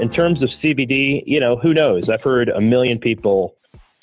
In terms of CBD, who knows? I've heard a million people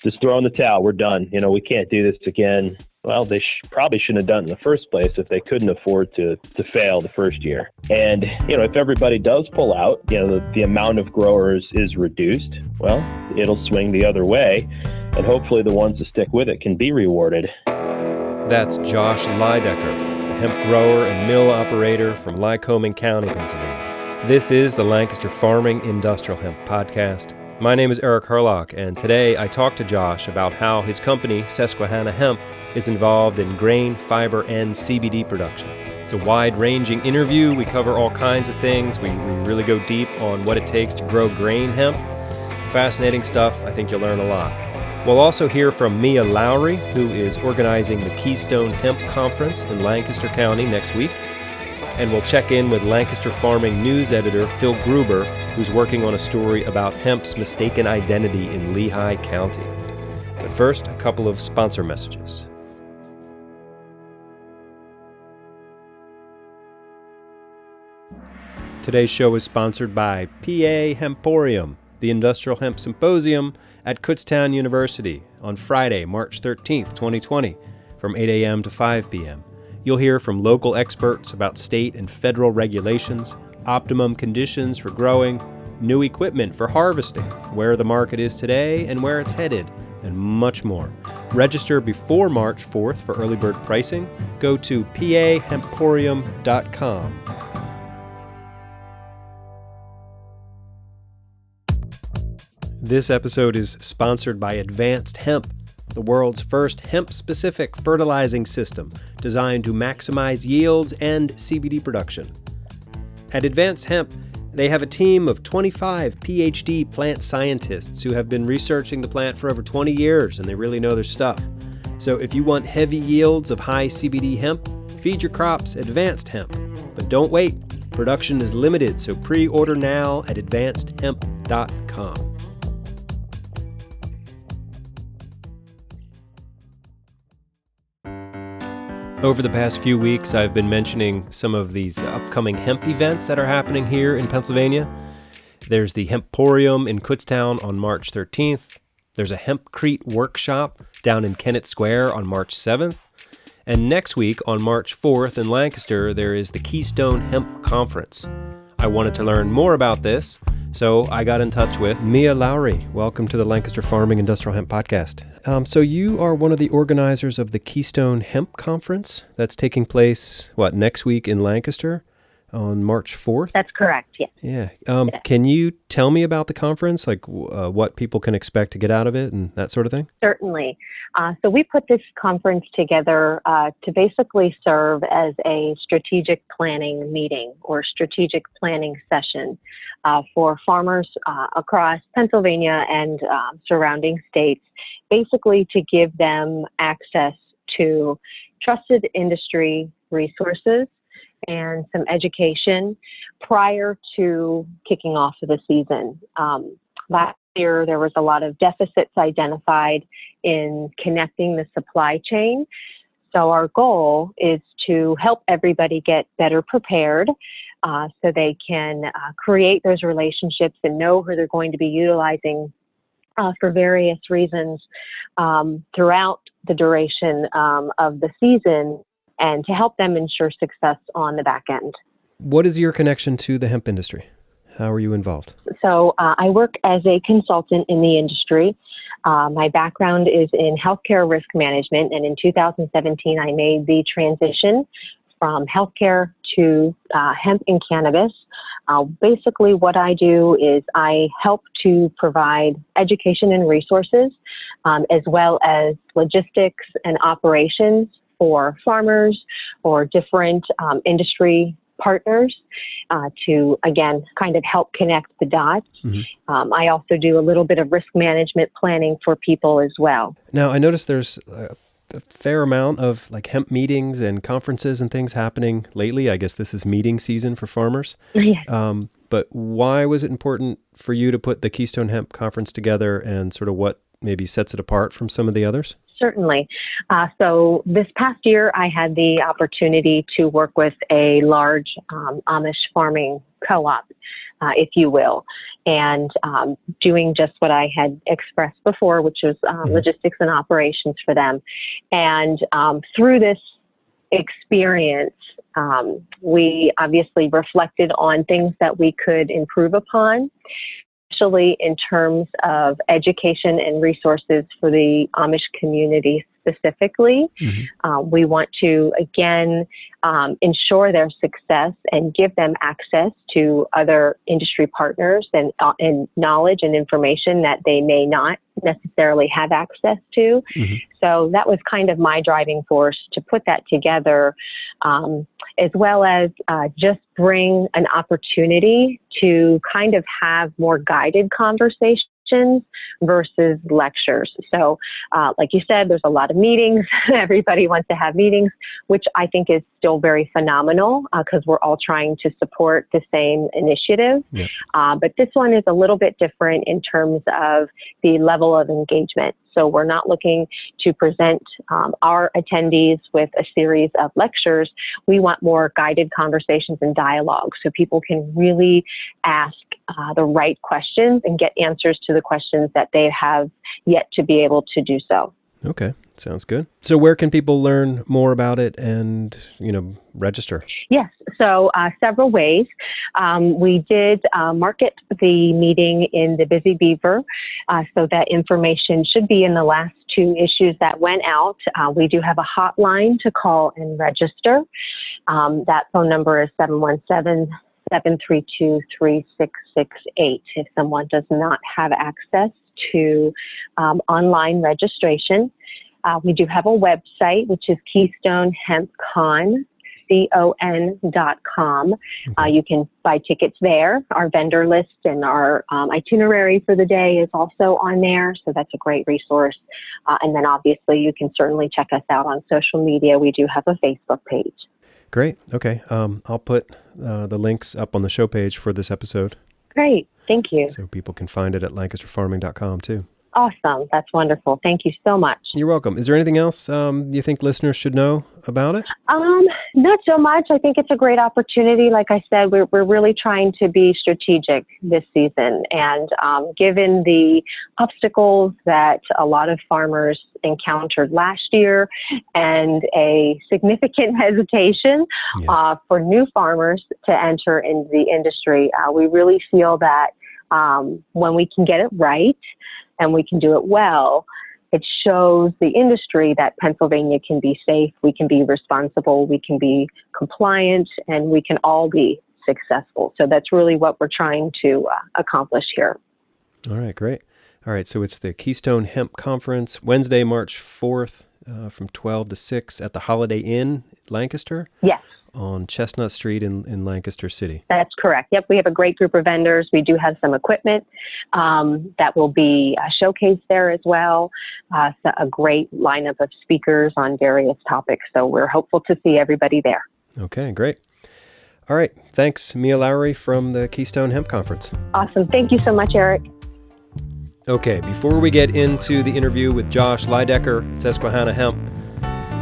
just throw in the towel. We're done. We can't do this again. Well, they probably shouldn't have done it in the first place if they couldn't afford to fail the first year. And, if everybody does pull out, the amount of growers is reduced, well, it'll swing the other way. And hopefully the ones that stick with it can be rewarded. That's Josh Leidhecker, a hemp grower and mill operator from Lycoming County, Pennsylvania. This is the Lancaster Farming Industrial Hemp Podcast. My name is Eric Herlock, and today I talked to Josh about how his company, Susquehanna Hemp, is involved in grain, fiber, and CBD production. It's a wide-ranging interview. We cover all kinds of things. We really go deep on what it takes to grow grain hemp. Fascinating stuff. I think you'll learn a lot. We'll also hear from Mia Lowry, who is organizing the Keystone Hemp Conference in Lancaster County next week. And we'll check in with Lancaster Farming news editor Phil Gruber, who's working on a story about hemp's mistaken identity in Lehigh County. But first, a couple of sponsor messages. Today's show is sponsored by PA Hemporium, the Industrial Hemp Symposium at Kutztown University on Friday, March 13th, 2020, from 8 a.m. to 5 p.m. You'll hear from local experts about state and federal regulations, optimum conditions for growing, new equipment for harvesting, where the market is today and where it's headed, and much more. Register before March 4th for early bird pricing. Go to pahemporium.com. This episode is sponsored by Advanced Hemp, the world's first hemp-specific fertilizing system designed to maximize yields and CBD production. At Advanced Hemp, they have a team of 25 PhD plant scientists who have been researching the plant for over 20 years, and they really know their stuff. So if you want heavy yields of high CBD hemp, feed your crops Advanced Hemp. But don't wait. Production is limited, so pre-order now at advancedhemp.com. Over the past few weeks, I've been mentioning some of these upcoming hemp events that are happening here in Pennsylvania. There's the Hemporium in Kutztown on March 13th. There's a Hempcrete workshop down in Kennett Square on March 7th. And next week, on March 4th in Lancaster, there is the Keystone Hemp Conference. I wanted to learn more about this, so I got in touch with Mia Lowry. Welcome to the Lancaster Farming Industrial Hemp Podcast. So you are one of the organizers of the Keystone Hemp Conference that's taking place, next week in Lancaster on March 4th? That's correct, yes. Yeah. Can you tell me about the conference, what people can expect to get out of it and that sort of thing? Certainly. So we put this conference together to basically serve as a strategic planning meeting or strategic planning session for farmers across Pennsylvania and surrounding states, basically to give them access to trusted industry resources and some education prior to kicking off of the season. Last year, there was a lot of deficits identified in connecting the supply chain. So our goal is to help everybody get better prepared so they can create those relationships and know who they're going to be utilizing for various reasons throughout the duration of the season, and to help them ensure success on the back end. What is your connection to the hemp industry? How are you involved? So I work as a consultant in the industry. My background is in healthcare risk management, and in 2017, I made the transition from healthcare to hemp and cannabis. Basically, what I do is I help to provide education and resources, as well as logistics and operations for farmers or different industry partners to, again, kind of help connect the dots. Mm-hmm. I also do a little bit of risk management planning for people as well. Now, I noticed there's a fair amount of hemp meetings and conferences and things happening lately. I guess this is meeting season for farmers. Yes. But why was it important for you to put the Keystone Hemp Conference together, and sort of what maybe sets it apart from some of the others? Certainly. So this past year, I had the opportunity to work with a large Amish farming co-op, if you will. and doing just what I had expressed before, which was logistics and operations for them. And through this experience, we obviously reflected on things that we could improve upon, especially in terms of education and resources for the Amish community specifically. We want to, again, ensure their success and give them access to other industry partners and knowledge and information that they may not necessarily have access to. So that was kind of my driving force to put that together, as well as just bring an opportunity to kind of have more guided conversations versus lectures. So like you said, there's a lot of meetings. Everybody wants to have meetings, which I think is still very phenomenal because we're all trying to support the same initiative. Yep. But this one is a little bit different in terms of the level of engagement. So we're not looking to present our attendees with a series of lectures. We want more guided conversations and dialogue so people can really ask the right questions and get answers to the questions that they have yet to be able to do so. Okay, sounds good. So where can people learn more about it and, register? Yes, so several ways. We did market the meeting in the Busy Beaver, so that information should be in the last 2 issues that went out. We do have a hotline to call and register. That phone number is 717-732-3668 if someone does not have access to online registration. We do have a website, which is Keystone Hemp CON.com. You can buy tickets there. Our vendor list and our itinerary for the day is also on there, so that's a great resource. And then obviously you can certainly check us out on social media. We do have a Facebook page. Great. Okay. I'll put the links up on the show page for this episode. Great. Thank you. So people can find it at lancasterfarming.com too. Awesome. That's wonderful. Thank you so much. You're welcome. Is there anything else you think listeners should know about it? Not so much. I think it's a great opportunity. Like I said, we're really trying to be strategic this season. And given the obstacles that a lot of farmers encountered last year and a significant hesitation for new farmers to enter into the industry, we really feel that when we can get it right and we can do it well, it shows the industry that Pennsylvania can be safe, we can be responsible, we can be compliant, and we can all be successful. So that's really what we're trying to accomplish here. All right, great. All right, so it's the Keystone Hemp Conference, Wednesday, March 4th, from 12 to 6 at the Holiday Inn, Lancaster? Yes. On Chestnut Street in Lancaster City. That's correct. Yep, we have a great group of vendors. We do have some equipment that will be showcased there as well. So a great lineup of speakers on various topics. So we're hopeful to see everybody there. Okay, great. All right. Thanks, Mia Lowry from the Keystone Hemp Conference. Awesome. Thank you so much, Eric. Okay, before we get into the interview with Josh Leidhecker, Susquehanna Hemp,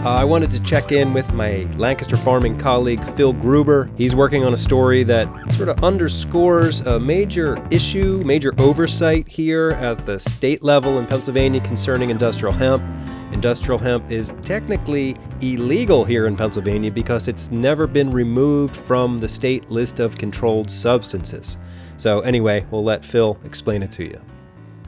I wanted to check in with my Lancaster Farming colleague, Phil Gruber. He's working on a story that sort of underscores a major issue, major oversight here at the state level in Pennsylvania concerning industrial hemp. Industrial hemp is technically illegal here in Pennsylvania because it's never been removed from the state list of controlled substances. So anyway, we'll let Phil explain it to you.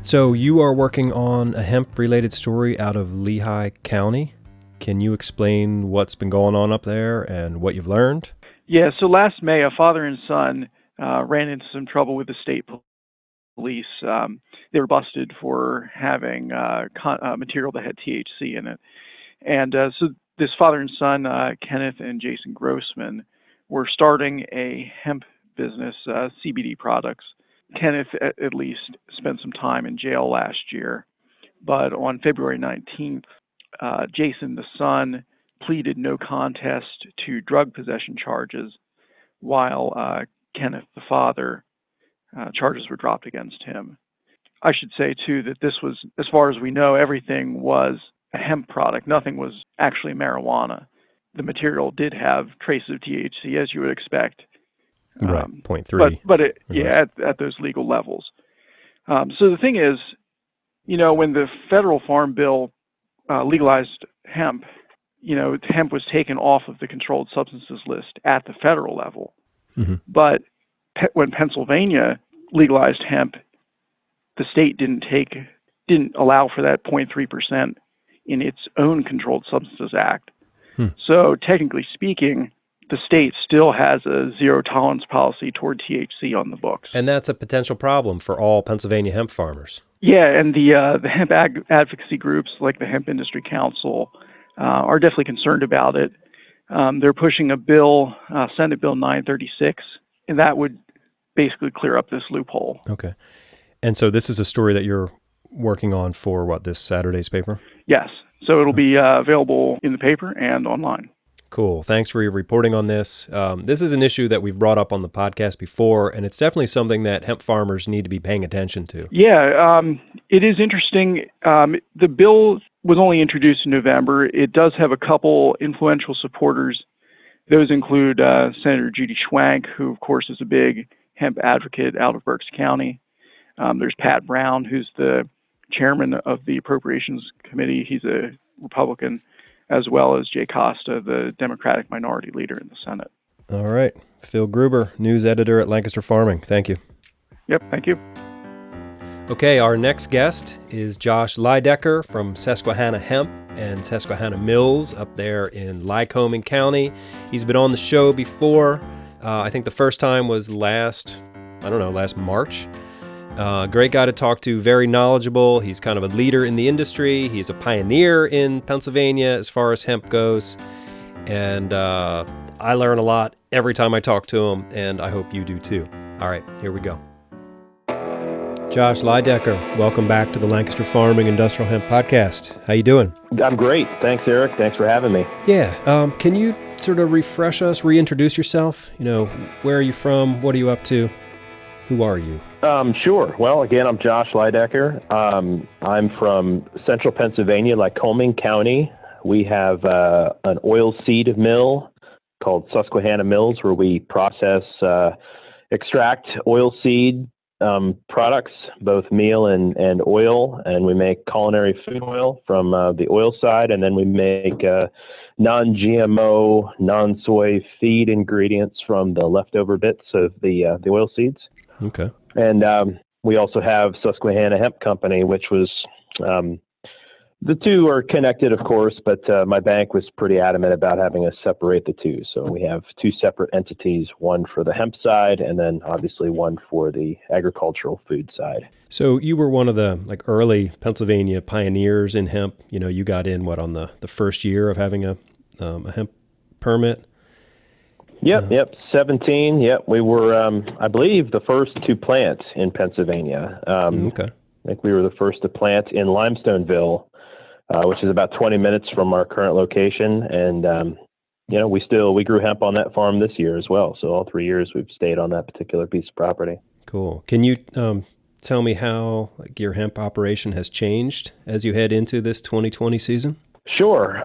So you are working on a hemp-related story out of Lehigh County. Can you explain what's been going on up there and what you've learned? Yeah, so last May, a father and son ran into some trouble with the state police. They were busted for having material that had THC in it. And so this father and son, Kenneth and Jason Grossman, were starting a hemp business, CBD products. Kenneth, at least, spent some time in jail last year. But on February 19th, Jason, the son, pleaded no contest to drug possession charges, while Kenneth, the father, charges were dropped against him. I should say, too, that this was, as far as we know, everything was a hemp product. Nothing was actually marijuana. The material did have traces of THC, as you would expect. Right, 0.3. But at those legal levels. So the thing is, when the federal farm bill legalized hemp, hemp was taken off of the controlled substances list at the federal level. Mm-hmm. But when Pennsylvania legalized hemp, the state didn't allow for that 0.3% in its own Controlled Substances Act. So technically speaking, the state still has a zero tolerance policy toward THC on the books. And that's a potential problem for all Pennsylvania hemp farmers. Yeah, and the hemp advocacy groups like the Hemp Industry Council are definitely concerned about it. They're pushing a bill, Senate Bill 936, and that would basically clear up this loophole. Okay. And so this is a story that you're working on for this Saturday's paper? Yes. So it'll be available in the paper and online. Cool. Thanks for your reporting on this. This is an issue that we've brought up on the podcast before, and it's definitely something that hemp farmers need to be paying attention to. Yeah, it is interesting. The bill was only introduced in November. It does have a couple influential supporters. Those include Senator Judy Schwank, who, of course, is a big hemp advocate out of Berks County. There's Pat Brown, who's the chairman of the Appropriations Committee. He's a Republican, as well as Jay Costa, the Democratic minority leader in the Senate. All right. Phil Gruber, news editor at Lancaster Farming. Thank you. Yep, thank you. Okay, our next guest is Josh Leidhecker from Susquehanna Hemp and Susquehanna Mills up there in Lycoming County. He's been on the show before. I think the first time was last March. Great guy to talk to, very knowledgeable. He's kind of a leader in the industry. He's a pioneer in Pennsylvania as far as hemp goes. And I learn a lot every time I talk to him, and I hope you do too. All right, here we go. Josh Leidhecker, welcome back to the Lancaster Farming Industrial Hemp Podcast. How you doing? I'm great. Thanks, Eric. Thanks for having me. Yeah. Can you sort of refresh us, reintroduce yourself? Where are you from? What are you up to? Who are you? Sure. Well, again, I'm Josh Leidhecker. I'm from central Pennsylvania, Lycoming County. We have an oil seed mill called Susquehanna Mills, where we process, extract oil seed products, both meal and oil, and we make culinary food oil from the oil side, and then we make non-GMO, non-soy feed ingredients from the leftover bits of the oil seeds. Okay. And we also have Susquehanna Hemp Company, which was, the two are connected, of course, but my bank was pretty adamant about having us separate the two. So we have two separate entities, one for the hemp side and then obviously one for the agricultural food side. So you were one of the early Pennsylvania pioneers in hemp. You got in on the first year of having a hemp permit? Yep. 17. Yep. We were, I believe, the first to plant in Pennsylvania. Okay. I think we were the first to plant in Limestoneville, which is about 20 minutes from our current location. And, we grew hemp on that farm this year as well. So all 3 years we've stayed on that particular piece of property. Cool. Can you tell me how your hemp operation has changed as you head into this 2020 season? Sure.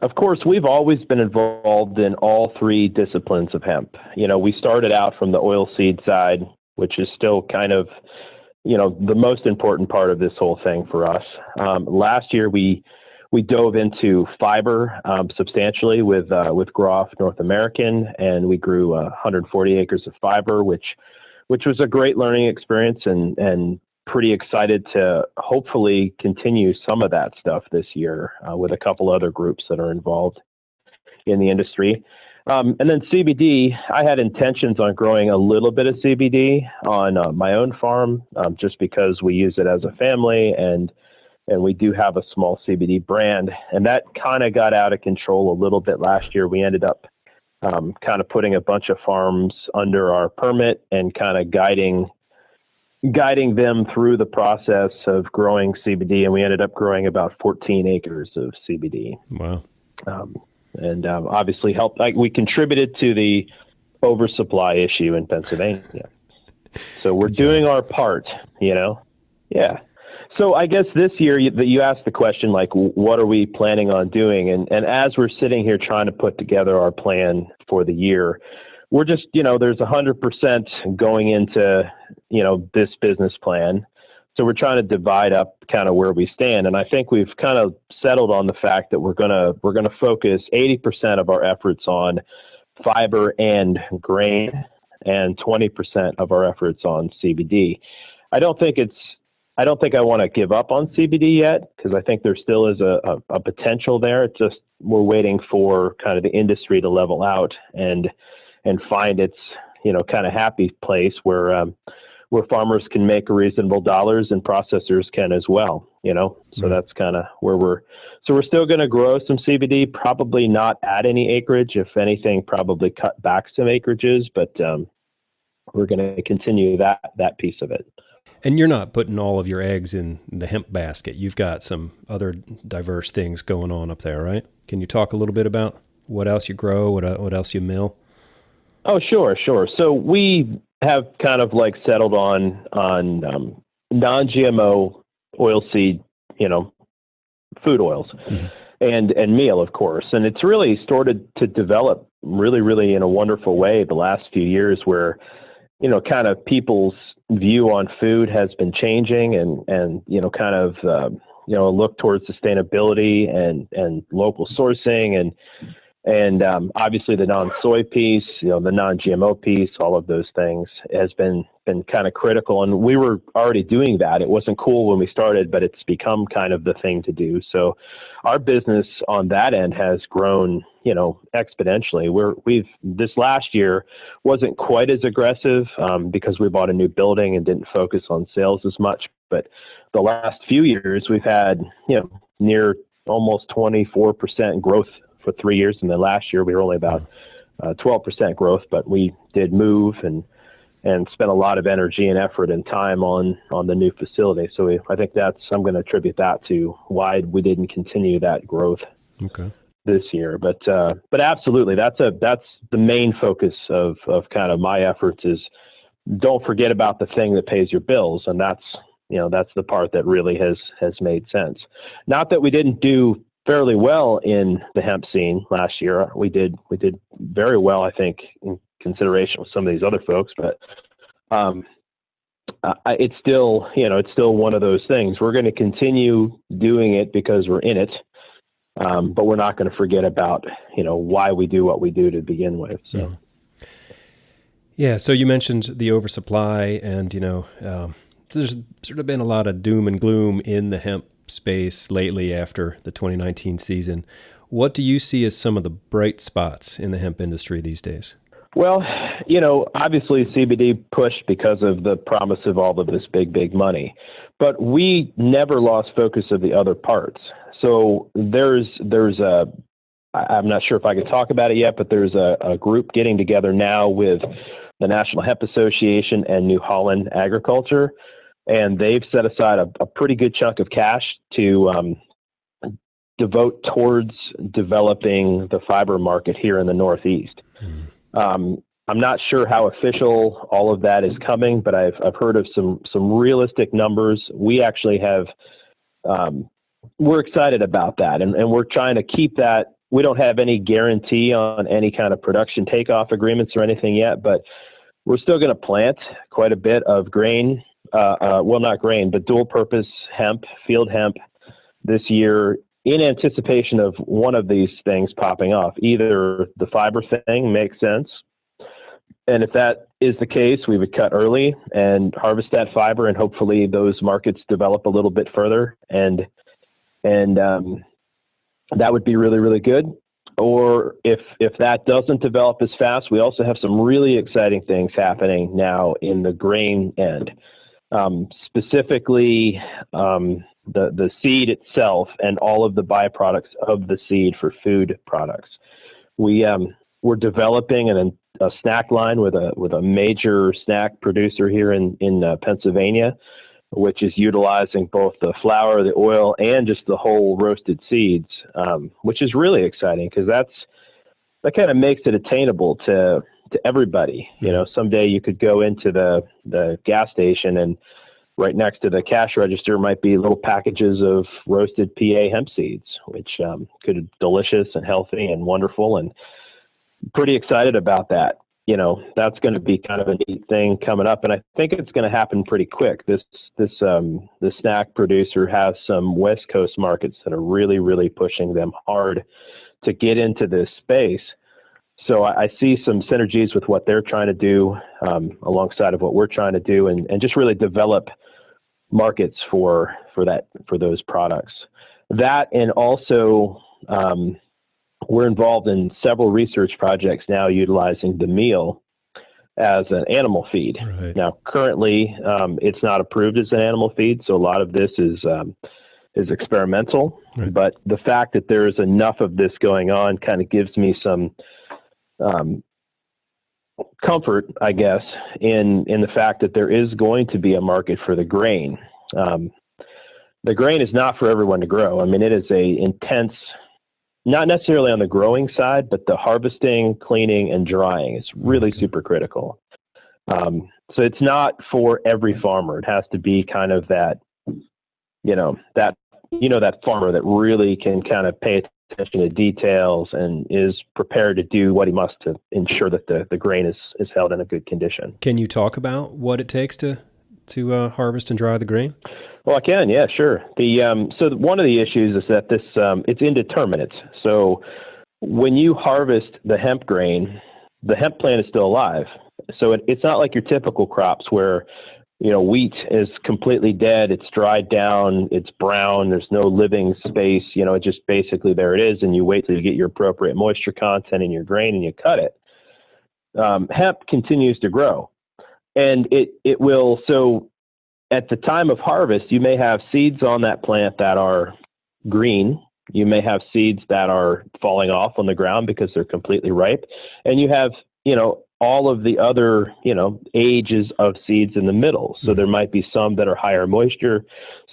Of course, we've always been involved in all three disciplines of hemp. We started out from the oil seed side, which is still kind of, the most important part of this whole thing for us. Last year, we dove into fiber substantially with Groff North American, and we grew 140 acres of fiber, which was a great learning experience and pretty excited to hopefully continue some of that stuff this year with a couple other groups that are involved in the industry. And then CBD, I had intentions on growing a little bit of CBD on my own farm just because we use it as a family and we do have a small CBD brand. And that kind of got out of control a little bit last year. We ended up kind of putting a bunch of farms under our permit and kind of guiding them through the process of growing CBD, and we ended up growing about 14 acres of CBD. Wow. And obviously we contributed to the oversupply issue in Pennsylvania. So we're doing our part, Yeah. So I guess this year you asked the question, what are we planning on doing? And as we're sitting here trying to put together our plan for the year, we're just, there's 100% going into, this business plan. So we're trying to divide up kind of where we stand. And I think we've kind of settled on the fact that we're going to focus 80% of our efforts on fiber and grain and 20% of our efforts on CBD. I don't think I want to give up on CBD yet, because I think there still is a potential there. It's just we're waiting for kind of the industry to level out and find its, kind of happy place where farmers can make reasonable dollars and processors can as well, So that's kind of where we're still going to grow some CBD, probably not add any acreage. If anything, probably cut back some acreages, but we're going to continue that piece of it. And you're not putting all of your eggs in the hemp basket. You've got some other diverse things going on up there, right? Can you talk a little bit about what else you grow, what else you mill? Oh, sure. So we have kind of like settled on non-GMO oilseed, food oils, and meal, of course. And it's really started to develop really, really in a wonderful way the last few years, where kind of people's view on food has been changing, and kind of a look towards sustainability and local sourcing and obviously the non-soy piece, the non-GMO piece, all of those things has been kind of critical. And we were already doing that. It wasn't cool when we started, but it's become kind of the thing to do. So our business on that end has grown, exponentially. This last year wasn't quite as aggressive because we bought a new building and didn't focus on sales as much. But the last few years we've had, near almost 24% growth for 3 years. And then last year we were only about 12% growth, but we did move and spent a lot of energy and effort and time on the new facility. So I think I'm going to attribute that to why we didn't continue that growth this year. But absolutely, that's the main focus of kind of my efforts is don't forget about the thing that pays your bills. And that's the part that really has made sense. Not that we didn't do fairly well in the hemp scene last year. We did very well, I think, in consideration with some of these other folks, but it's still one of those things. We're going to continue doing it because we're in it, but we're not going to forget about why we do what we do to begin with. So yeah. So you mentioned the oversupply, and there's sort of been a lot of doom and gloom in the hemp space lately after the 2019 season. What do you see as some of the bright spots in the hemp industry these days? Well, obviously CBD pushed because of the promise of all of this big money, but we never lost focus of the other parts. So I'm not sure if I can talk about it yet, but there's a group getting together now with the National Hemp Association and New Holland Agriculture. And they've set aside a pretty good chunk of cash to devote towards developing the fiber market here in the Northeast. I'm not sure how official all of that is coming, but I've heard of some realistic numbers. We actually have, we're excited about that, and we're trying to keep that. We don't have any guarantee on any kind of production takeoff agreements or anything yet, but we're still going to plant quite a bit of grain. Not grain, but dual purpose hemp, field hemp this year in anticipation of one of these things popping off. Either the fiber thing makes sense, and if that is the case, we would cut early and harvest that fiber, and hopefully those markets develop a little bit further, and that would be really, really good. Or if that doesn't develop as fast, we also have some really exciting things happening now in the grain end. Specifically, the seed itself and all of the byproducts of the seed for food products. We're developing a snack line with a major snack producer here in Pennsylvania, which is utilizing both the flour, the oil, and just the whole roasted seeds, which is really exciting because that kind of makes it attainable to everybody. Someday you could go into the gas station and right next to the cash register might be little packages of roasted PA hemp seeds, which could be delicious and healthy and wonderful, and pretty excited about that. that's going to be kind of a neat thing coming up. And I think it's going to happen pretty quick. The snack producer has some West Coast markets that are really, really pushing them hard to get into this space. So I see some synergies with what they're trying to do alongside of what we're trying to do, and just really develop markets for those products. That, and also we're involved in several research projects now utilizing the meal as an animal feed. Right. Now, currently, it's not approved as an animal feed, so a lot of this is experimental. Right. But the fact that there is enough of this going on kind of gives me some comfort, I guess, in the fact that there is going to be a market for the grain. The grain is not for everyone to grow. I mean, it is a intense, not necessarily on the growing side, but the harvesting, cleaning, and drying is really super critical. So it's not for every farmer. It has to be kind of that farmer that really can kind of pay attention to details and is prepared to do what he must to ensure that the grain is held in a good condition. Can you talk about what it takes to harvest and dry the grain? Well, I can. Yeah, sure. So one of the issues is that this it's indeterminate. So when you harvest the hemp grain, the hemp plant is still alive. So it's not like your typical crops where wheat is completely dead. It's dried down. It's brown. There's no living space. It just basically there it is, and you wait till you get your appropriate moisture content in your grain and you cut it. Hemp continues to grow, and it will. So at the time of harvest, you may have seeds on that plant that are green. You may have seeds that are falling off on the ground because they're completely ripe, and you have all of the other, ages of seeds in the middle. So there might be some that are higher moisture,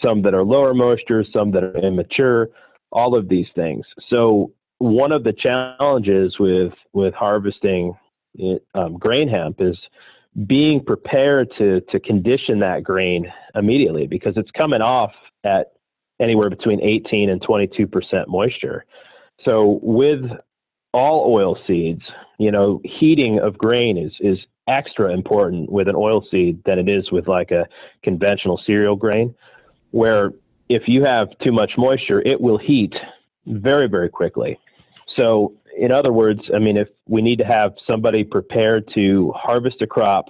some that are lower moisture, some that are immature, all of these things. So one of the challenges with harvesting grain hemp is being prepared to condition that grain immediately, because it's coming off at anywhere between 18 and 22% moisture. So with all oil seeds, heating of grain is extra important with an oil seed than it is with like a conventional cereal grain, where if you have too much moisture, it will heat very, very quickly. So in other words, I mean, if we need to have somebody prepared to harvest a crop,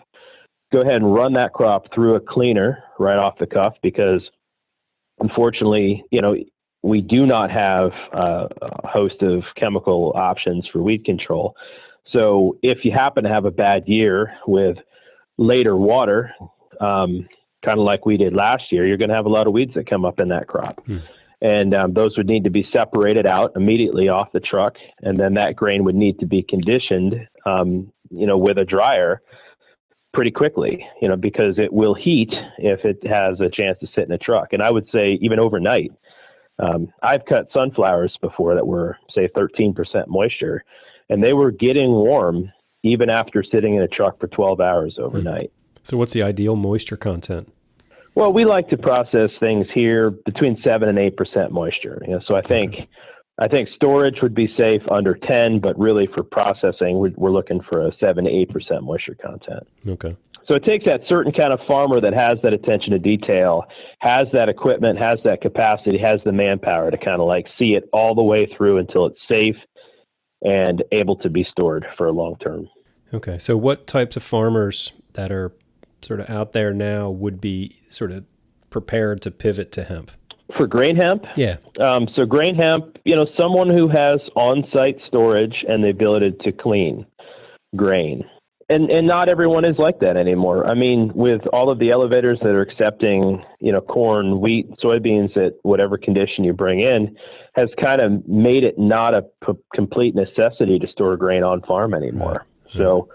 go ahead and run that crop through a cleaner right off the cuff, because unfortunately, we do not have a host of chemical options for weed control. So if you happen to have a bad year with later water, kind of like we did last year, you're going to have a lot of weeds that come up in that crop. And those would need to be separated out immediately off the truck. And then that grain would need to be conditioned, with a dryer pretty quickly, because it will heat if it has a chance to sit in a truck. And I would say even overnight. I've cut sunflowers before that were, say, 13% moisture, and they were getting warm even after sitting in a truck for 12 hours overnight. So what's the ideal moisture content? Well, we like to process things here between 7 and 8% moisture. So I think storage would be safe under 10, but really for processing, we're looking for a 7 to 8% moisture content. Okay. So it takes that certain kind of farmer that has that attention to detail, has that equipment, has that capacity, has the manpower to kind of like see it all the way through until it's safe and able to be stored for a long term. Okay. So what types of farmers that are sort of out there now would be sort of prepared to pivot to hemp? For grain hemp? Yeah. So grain hemp, someone who has on-site storage and the ability to clean grain. And not everyone is like that anymore. I mean, with all of the elevators that are accepting, corn, wheat, soybeans at whatever condition you bring in, has kind of made it not a complete necessity to store grain on farm anymore. Right. So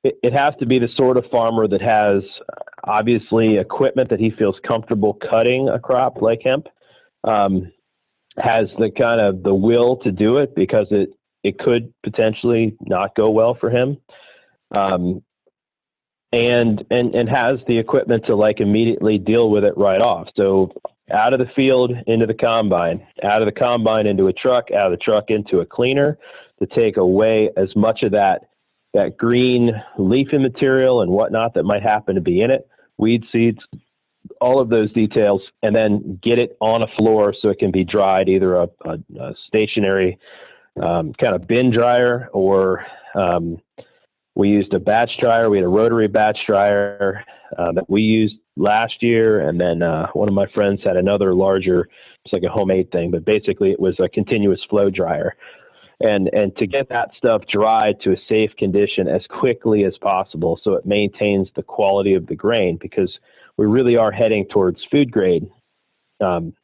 it has to be the sort of farmer that has obviously equipment that he feels comfortable cutting a crop like hemp, has the kind of the will to do it because it could potentially not go well for him. And has the equipment to like immediately deal with it right off. So out of the field into the combine, out of the combine into a truck, out of the truck into a cleaner to take away as much of that that green leafy material and whatnot that might happen to be in it, weed seeds, all of those details, and then get it on a floor so it can be dried, either a stationary kind of bin dryer, or we used a batch dryer. We had a rotary batch dryer that we used last year, and then one of my friends had another larger, it's like a homemade thing, but basically it was a continuous flow dryer. And to get that stuff dried to a safe condition as quickly as possible so it maintains the quality of the grain, because we really are heading towards food grade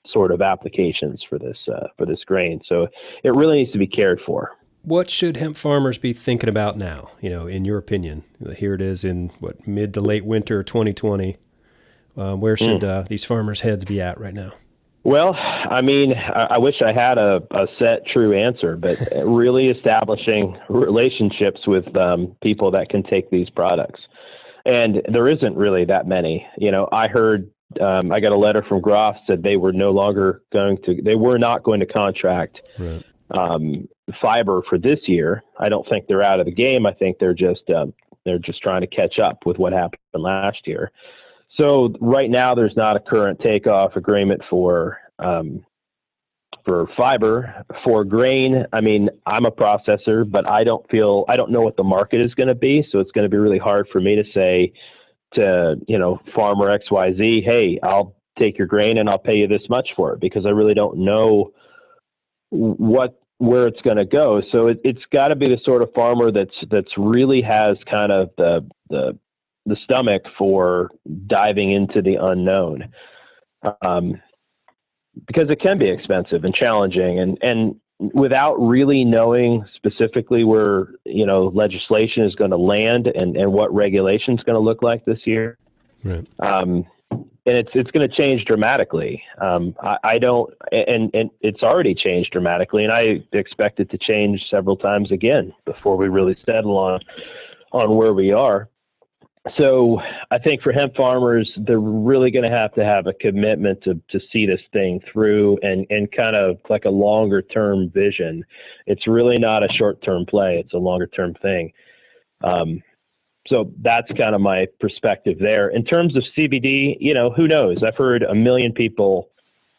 sort of applications for this grain. So it really needs to be cared for. What should hemp farmers be thinking about now, in your opinion? Here it is in mid to late winter 2020. Where should these farmers' heads be at right now? Well, I mean, I wish I had a set true answer, but really establishing relationships with people that can take these products. And there isn't really that many. I heard, I got a letter from Groff said they were not going to contract right. fiber for this year. I don't think they're out of the game. I think they're just trying to catch up with what happened last year. So right now, there's not a current takeoff agreement for fiber. For grain, I mean, I'm a processor, but I don't know what the market is going to be. So it's going to be really hard for me to say to, farmer XYZ, hey, I'll take your grain and I'll pay you this much for it, because I really don't know where it's going to go. So it's got to be the sort of farmer that's really has kind of the stomach for diving into the unknown, because it can be expensive and challenging, and without really knowing specifically where legislation is going to land and what regulation is going to look like this year. Right. And it's going to change dramatically. I don't, and it's already changed dramatically, and I expect it to change several times again before we really settle on where we are. So I think for hemp farmers, they're really going to have a commitment to see this thing through and kind of like a longer term vision. It's really not a short term play. It's a longer term thing. So that's kind of my perspective there. In terms of CBD, who knows? I've heard a million people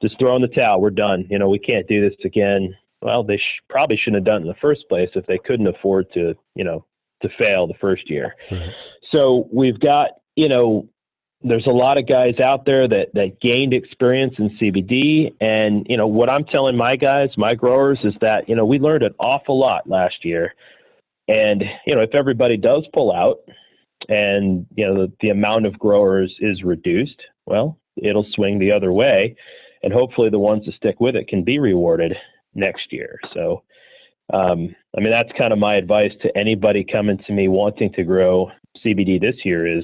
just throw in the towel. We're done. We can't do this again. Well, they probably shouldn't have done it in the first place if they couldn't afford to fail the first year. Right. So we've got, there's a lot of guys out there that gained experience in CBD. And, what I'm telling my guys, my growers, is that, we learned an awful lot last year. And, if everybody does pull out and, the amount of growers is reduced, well, it'll swing the other way. And hopefully the ones that stick with it can be rewarded next year. So, that's kind of my advice to anybody coming to me wanting to grow CBD this year is,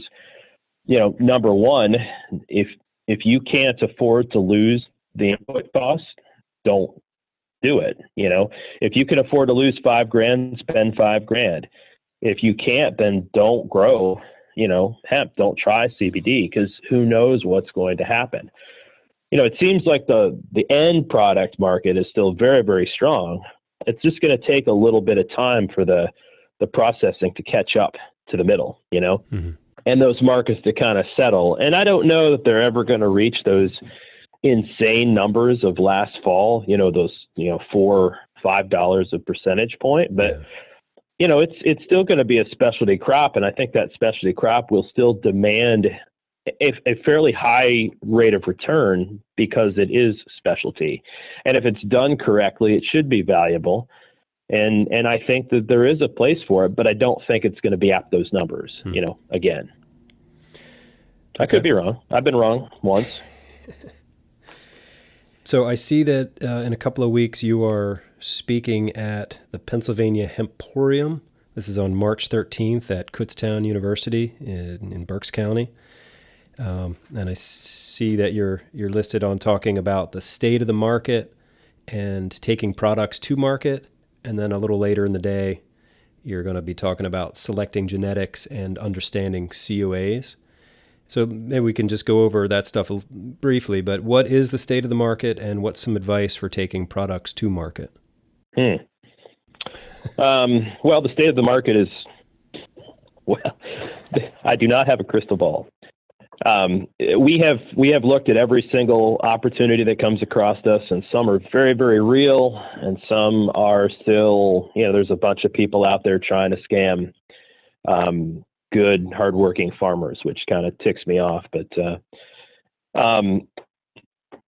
number one, if you can't afford to lose the input costs, don't do it. If you can afford to lose $5,000, spend $5,000. If you can't, then don't grow, hemp. Don't try CBD, because who knows what's going to happen. It seems like the end product market is still very, very strong. It's just going to take a little bit of time for the processing to catch up to the middle, Mm-hmm. and those markets to kind of settle. And I don't know that they're ever going to reach those insane numbers of last fall, those, $4-5 a percentage point. But, it's still going to be a specialty crop. And I think that specialty crop will still demand a fairly high rate of return because it is specialty. And if it's done correctly, it should be valuable. And I think that there is a place for it, but I don't think it's going to be at those numbers, again. I could be wrong. I've been wrong once. So I see that in a couple of weeks you are speaking at the Pennsylvania Hemporium. This is on March 13th at Kutztown University in Berks County. And I see that you're listed on talking about the state of the market and taking products to market. And then a little later in the day, you're going to be talking about selecting genetics and understanding COAs. So maybe we can just go over that stuff briefly, but what is the state of the market and what's some advice for taking products to market? Well, the state of the market is Well, I do not have a crystal ball. We have looked at every single opportunity that comes across us, and some are very, very real, and some are still, there's a bunch of people out there trying to scam good, hardworking farmers, which kind of ticks me off. But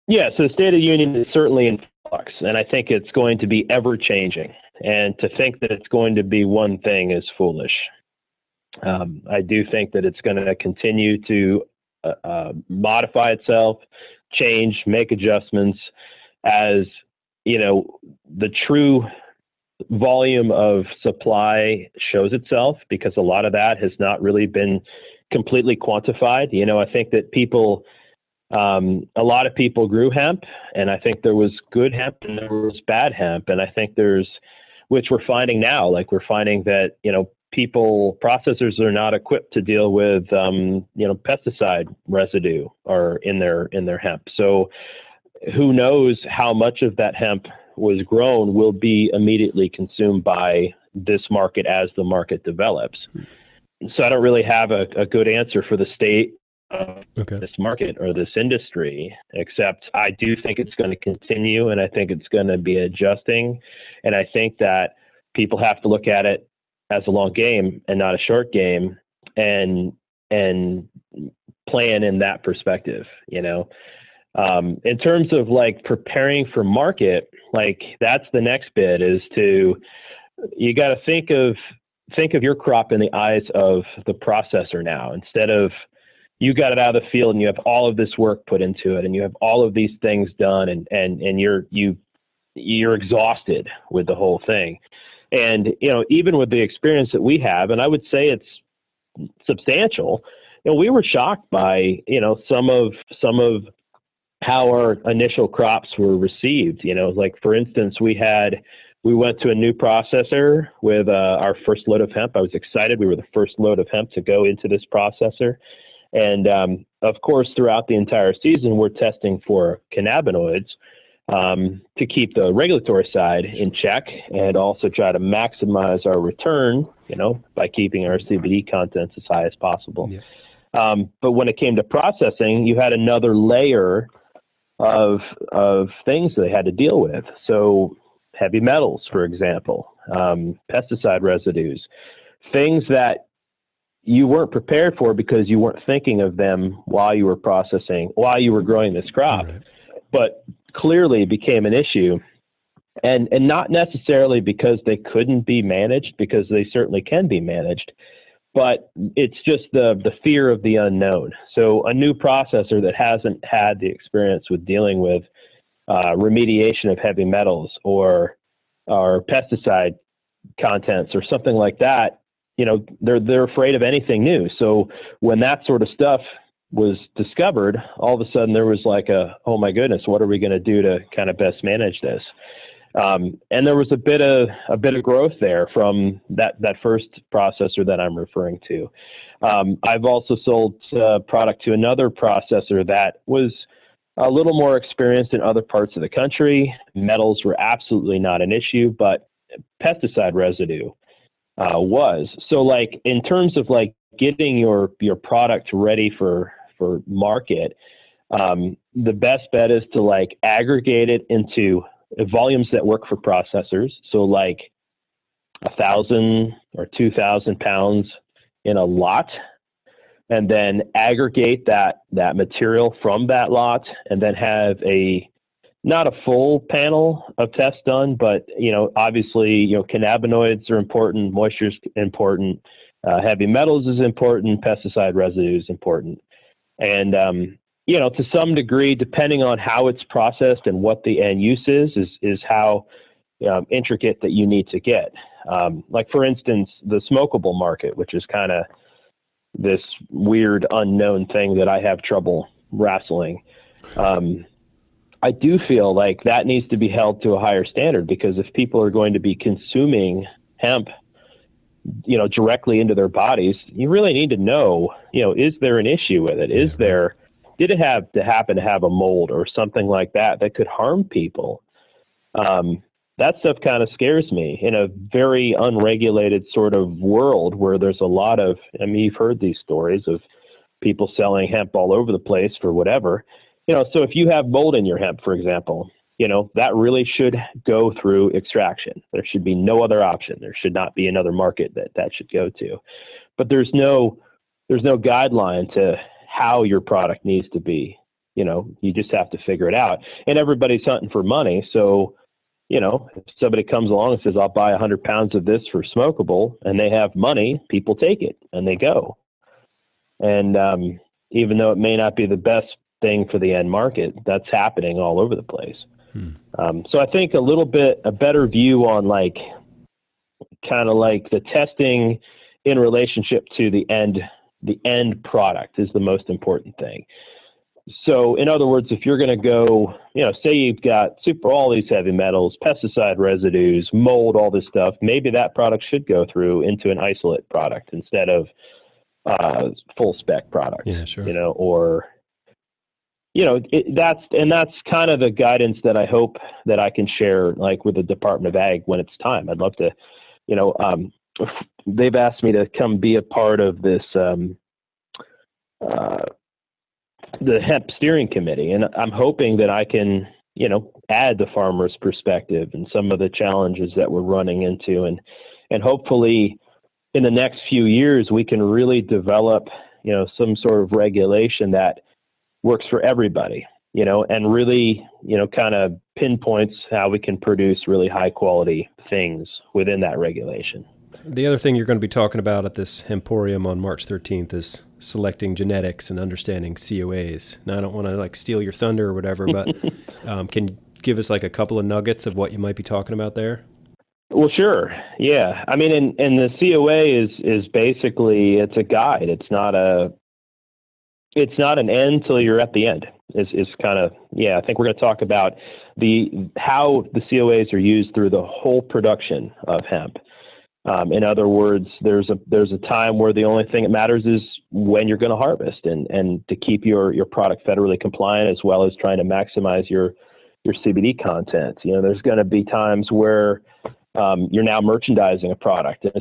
yeah, so the State of the Union is certainly in flux, and I think it's going to be ever changing. And to think that it's going to be one thing is foolish. I do think that it's going to continue to modify itself, change, make adjustments as, the true volume of supply shows itself, because a lot of that has not really been completely quantified. I think that a lot of people grew hemp, and I think there was good hemp and there was bad hemp. And I think which we're finding now, like we're finding that, processors are not equipped to deal with, pesticide residue or in their hemp. So who knows how much of that hemp was grown will be immediately consumed by this market as the market develops. So I don't really have a good answer for the state of this market or this industry, except I do think it's going to continue, and I think it's going to be adjusting. And I think that people have to look at it as a long game and not a short game, and plan in that perspective, in terms of like preparing for market, like that's the next bit, is you got to think of your crop in the eyes of the processor now, instead of you got it out of the field and you have all of this work put into it and you have all of these things done, and you're exhausted with the whole thing. And, even with the experience that we have, and I would say it's substantial, we were shocked by, some of how our initial crops were received. Like for instance, we went to a new processor with our first load of hemp. I was excited. We were the first load of hemp to go into this processor. And of course, throughout the entire season, we're testing for cannabinoids to keep the regulatory side in check, and also try to maximize our return, by keeping our CBD contents as high as possible. Yeah. But when it came to processing, you had another layer of things that they had to deal with. So heavy metals, for example, pesticide residues, things that you weren't prepared for because you weren't thinking of them while you were growing this crop, right. But clearly became an issue, and not necessarily because they couldn't be managed, because they certainly can be managed, but it's just the fear of the unknown. So a new processor that hasn't had the experience with dealing with remediation of heavy metals or pesticide contents or something like that, they're afraid of anything new. So when that sort of stuff was discovered, all of a sudden there was like oh my goodness, what are we going to do to kind of best manage this? And there was a bit of growth there from that first processor that I'm referring to. I've also sold product to another processor that was a little more experienced in other parts of the country. Metals were absolutely not an issue, but pesticide residue was. So like in terms of like getting your product ready for market, the best bet is to like aggregate it into volumes that work for processors. So like 1,000 or 2,000 pounds in a lot, and then aggregate that material from that lot, and then have not a full panel of tests done, but, obviously, cannabinoids are important, moisture is important, heavy metals is important, pesticide residue is important. And, to some degree, depending on how it's processed and what the end use is how intricate that you need to get. Like, for instance, the smokable market, which is kind of this weird unknown thing that I have trouble wrestling. I do feel like that needs to be held to a higher standard, because if people are going to be consuming hemp, directly into their bodies, you really need to know, is there an issue with it? Did it happen to have a mold or something like that could harm people? that stuff kind of scares me in a very unregulated sort of world where there's a lot of, I mean, you've heard these stories of people selling hemp all over the place for whatever, so if you have mold in your hemp, for example, that really should go through extraction. There should be no other option. There should not be another market that should go to, but there's no guideline to how your product needs to be. You just have to figure it out, and everybody's hunting for money. So, if somebody comes along and says, I'll buy 100 pounds of this for smokable, and they have money, people take it and they go. And even though it may not be the best thing for the end market, that's happening all over the place. So I think a better view on kind of like the testing in relationship to the end product is the most important thing. So in other words, if you're going to go, say you've got all these heavy metals, pesticide residues, mold, all this stuff, maybe that product should go through into an isolate product instead of full spec product. Yeah, sure. That's kind of the guidance that I hope that I can share, like with the Department of Ag when it's time. I'd love to, they've asked me to come be a part of this, the hemp steering committee. And I'm hoping that I can, add the farmer's perspective and some of the challenges that we're running into. And hopefully in the next few years, we can really develop, some sort of regulation that works for everybody, and really, kind of pinpoints how we can produce really high quality things within that regulation. The other thing you're going to be talking about at this Hemporium on March 13th is selecting genetics and understanding COAs. Now, I don't want to steal your thunder or whatever, but can you give us a couple of nuggets of what you might be talking about there? Well, sure. Yeah. I mean, and the COA is basically, it's a guide. It's not an end till you're at the end. Is kind of, I think we're going to talk about how the COAs are used through the whole production of hemp. In other words, there's a time where the only thing that matters is when you're going to harvest and to keep your product federally compliant, as well as trying to maximize your CBD content. There's going to be times where you're now merchandising a product, and a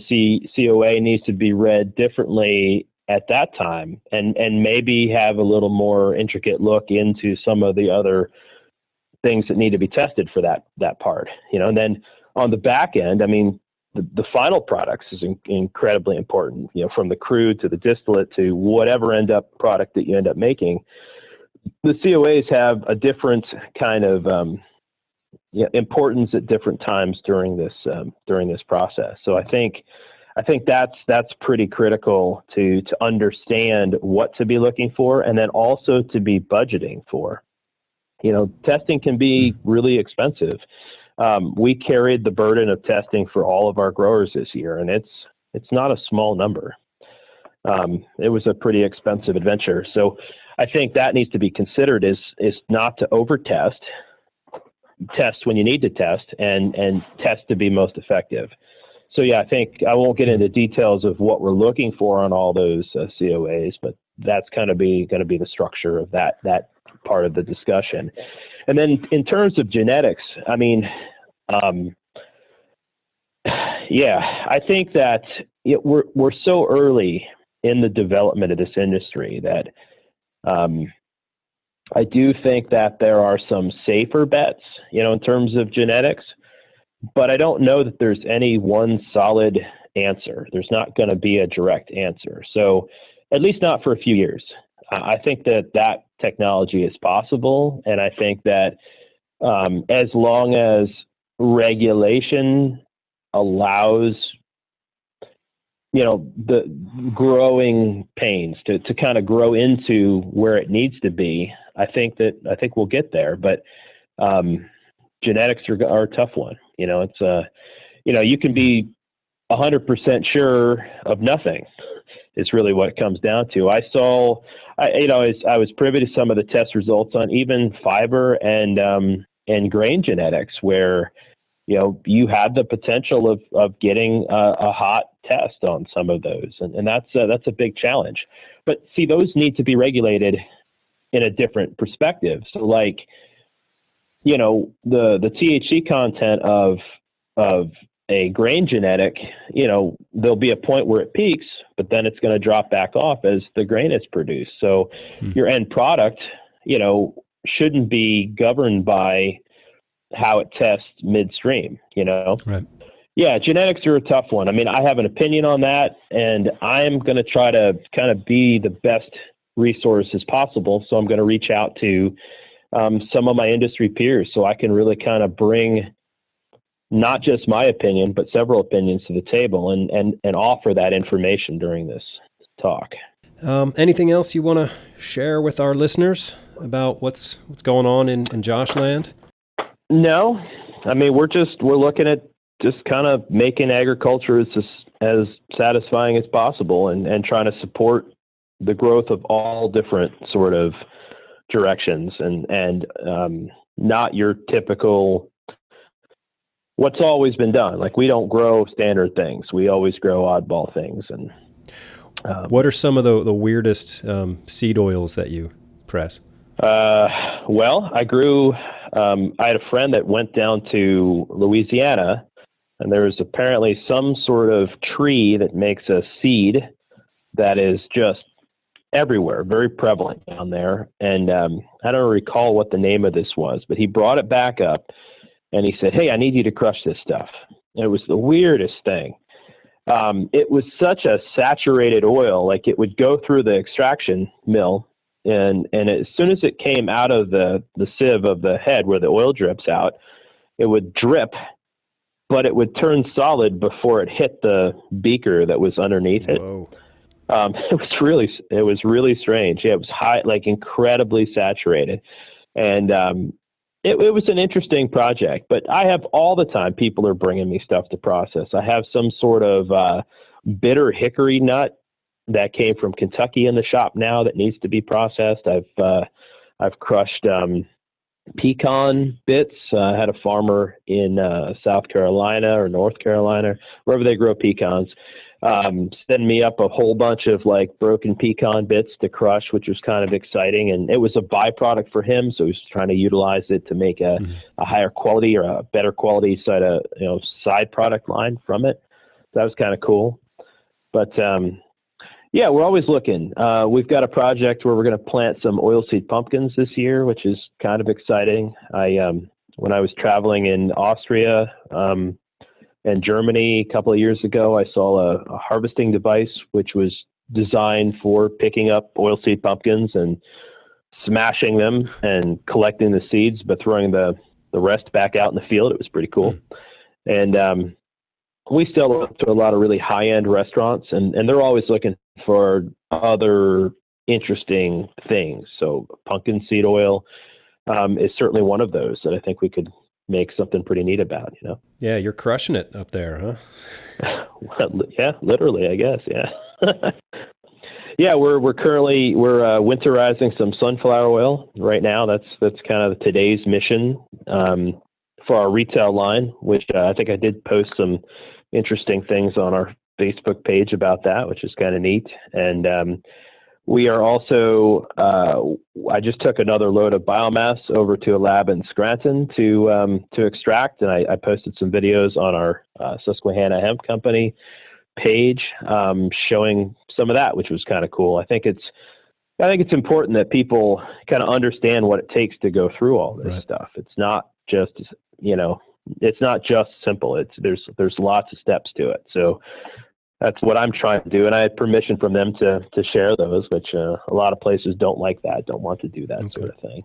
COA needs to be read differently at that time and maybe have a little more intricate look into some of the other things that need to be tested for that part, and then on the back end, I mean, the final products is incredibly important, from the crude to the distillate to whatever product that you end up making. The COAs have a different kind of importance at different times during this process. So I think that's pretty critical to understand what to be looking for, and then also to be budgeting for. Testing can be really expensive. We carried the burden of testing for all of our growers this year, and it's not a small number. It was a pretty expensive adventure. So I think that needs to be considered is not to over test when you need to test, and test to be most effective. So I think I won't get into details of what we're looking for on all those COAs, but that's kind of going to be the structure of that part of the discussion. And then in terms of genetics, I mean, I think that we're so early in the development of this industry that I do think that there are some safer bets, in terms of genetics, but I don't know that there's any one solid answer. There's not going to be a direct answer. So at least not for a few years. I think that technology is possible. And I think that as long as regulation allows, the growing pains to kind of grow into where it needs to be, I think we'll get there. But genetics are a tough one. It's you can be 100% sure of nothing. Is really what it comes down to. I was privy to some of the test results on even fiber and grain genetics, where you had the potential of getting a hot test on some of those, and that's a big challenge. But see, those need to be regulated in a different perspective. So the THC content of a grain genetic, there'll be a point where it peaks, but then it's going to drop back off as the grain is produced. So your end product, shouldn't be governed by how it tests midstream, Right. Yeah, genetics are a tough one. I mean, I have an opinion on that, and I'm going to try to kind of be the best resource as possible. So I'm going to reach out to some of my industry peers so I can really kind of bring not just my opinion, but several opinions to the table and offer that information during this talk. Anything else you want to share with our listeners about what's going on in Josh land? No, I mean, we're looking at just kind of making agriculture as satisfying as possible and trying to support the growth of all different sort of directions and not your typical what's always been done. Like, we don't grow standard things. We always grow oddball things. And what are some of the weirdest seed oils that you press? Well, I had a friend that went down to Louisiana, and there was apparently some sort of tree that makes a seed that is just everywhere, very prevalent down there. And I don't recall what the name of this was, but he brought it back up and he said, "Hey, I need you to crush this stuff." And it was the weirdest thing. It was such a saturated oil, like it would go through the extraction mill, and as soon as it came out of the sieve of the head where the oil drips out, it would drip, but it would turn solid before it hit the beaker that was underneath it. Whoa. It was really strange. Yeah, it was high, like incredibly saturated. And it was an interesting project, but I have all the time people are bringing me stuff to process. I have some sort of bitter hickory nut that came from Kentucky in the shop now that needs to be processed. I've crushed pecan bits. I had a farmer in South Carolina or North Carolina, wherever they grow pecans, send me up a whole bunch of like broken pecan bits to crush, which was kind of exciting. And it was a byproduct for him. So he was trying to utilize it to make a higher quality or a better quality side product line from it. So that was kind of cool. But, yeah, we're always looking. We've got a project where we're going to plant some oilseed pumpkins this year, which is kind of exciting. When I was traveling in Austria and Germany a couple of years ago, I saw a harvesting device which was designed for picking up oilseed pumpkins and smashing them and collecting the seeds, but throwing the rest back out in the field. It was pretty cool. And we sell to a lot of really high-end restaurants, and they're always looking for other interesting things. So pumpkin seed oil is certainly one of those that I think we could make something pretty neat about, Yeah, you're crushing it up there, huh? Well, yeah, literally, I guess. Yeah. Yeah, we're winterizing some sunflower oil right now. That's kind of today's mission for our retail line, which I think I did post some interesting things on our Facebook page about that, which is kind of neat. And we are also, I just took another load of biomass over to a lab in Scranton to extract, and I posted some videos on our Susquehanna Hemp Company page showing some of that, which was kind of cool. I think it's important that people kind of understand what it takes to go through all this stuff. It's not just, it's not just simple. There's lots of steps to it. So that's what I'm trying to do. And I had permission from them to share those, which a lot of places don't like that, don't want to do that sort of thing.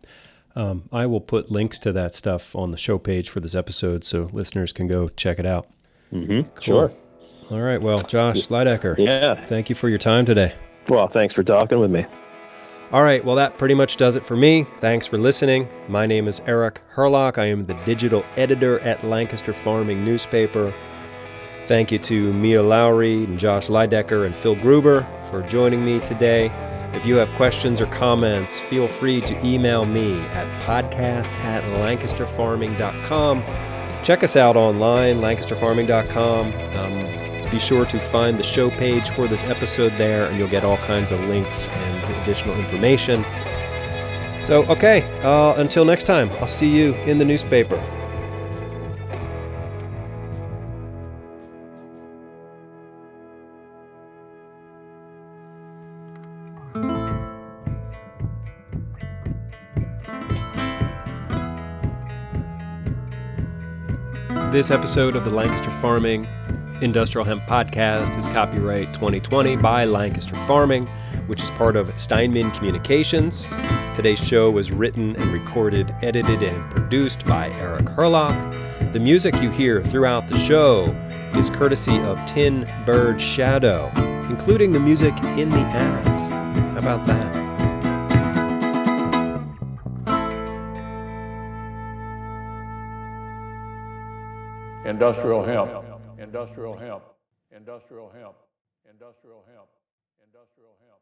I will put links to that stuff on the show page for this episode so listeners can go check it out. Mm-hmm. Cool. Sure. All right. Well, Josh Leidhecker. Yeah. Thank you for your time today. Well, thanks for talking with me. All right. Well, that pretty much does it for me. Thanks for listening. My name is Eric Herlock. I am the digital editor at Lancaster Farming newspaper. Thank you to Mia Lowry and Josh Leidhecker and Phil Gruber for joining me today. If you have questions or comments, feel free to email me at podcast@lancasterfarming.com. Check us out online, lancasterfarming.com. Be sure to find the show page for this episode there, and you'll get all kinds of links and additional information. So, okay, until next time, I'll see you in the newspaper. This episode of the Lancaster Farming Industrial Hemp Podcast is copyright 2020 by Lancaster Farming, which is part of Steinman Communications. Today's show was written and recorded, edited, and produced by Eric Herlock. The music you hear throughout the show is courtesy of Tin Bird Shadow, including the music in the ads. How about that? Industrial hemp, industrial hemp, industrial hemp, industrial hemp, industrial hemp.